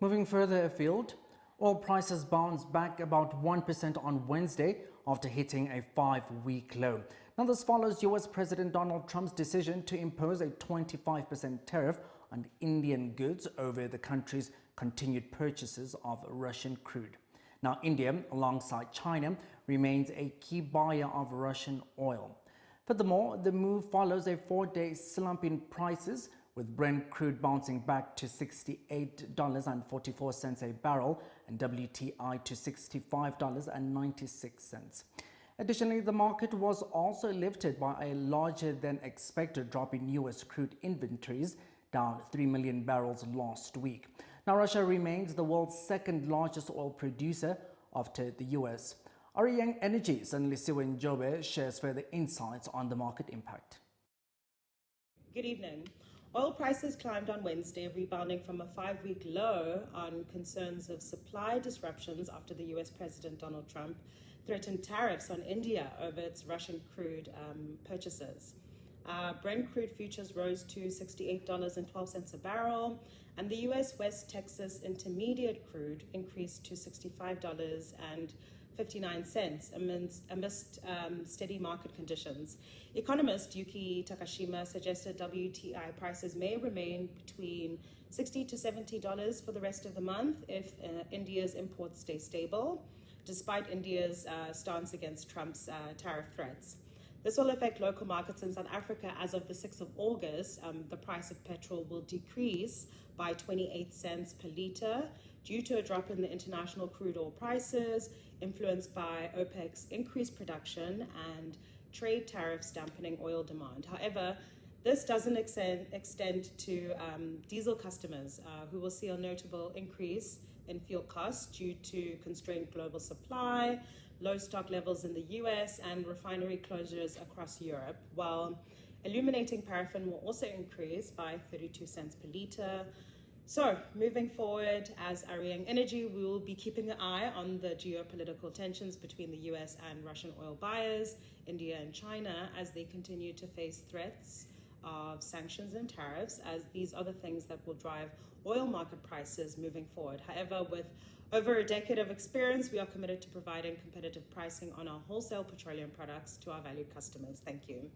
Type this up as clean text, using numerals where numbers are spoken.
Moving further afield, oil prices bounced back about 1% on Wednesday after hitting a 5-week low. Now, this follows US President Donald Trump's decision to impose a 25% tariff on Indian goods over the country's continued purchases of Russian crude. Now, India, alongside China, remains a key buyer of Russian oil. Furthermore, the move follows a 4-day slump in prices, with Brent crude bouncing back to $68.44 a barrel and WTI to $65.96. Additionally, the market was also lifted by a larger than expected drop in US crude inventories, down 3 million barrels last week. Now, Russia remains the world's second largest oil producer after the US. Rebound Energy's Nlisiwe Njobe shares further insights on the market impact. Good evening. Oil prices climbed on Wednesday, rebounding from a 5-week low on concerns of supply disruptions after the US President Donald Trump threatened tariffs on India over its Russian crude purchases. Brent crude futures rose to $68.12 a barrel, and the US West Texas Intermediate crude increased to $65.59 amidst steady market conditions. Economist Yuki Takashima suggested WTI prices may remain between $60 to $70 for the rest of the month if India's imports stay stable, despite India's stance against Trump's tariff threats. This will affect local markets in South Africa. As of the 6th of August, the price of petrol will decrease by 28 cents per litre due to a drop in the international crude oil prices, influenced by OPEC's increased production and trade tariffs dampening oil demand. However, this doesn't extend to diesel customers who will see a notable increase in fuel costs due to constrained global supply, low stock levels in the US, and refinery closures across Europe, while illuminating paraffin will also increase by 32 cents per litre. So, moving forward, as Rebound Energy, we will be keeping an eye on the geopolitical tensions between the US and Russian oil buyers, India and China, as they continue to face threats of sanctions and tariffs, as these are the things that will drive oil market prices moving forward. However, with over a decade of experience, we are committed to providing competitive pricing on our wholesale petroleum products to our valued customers. Thank you.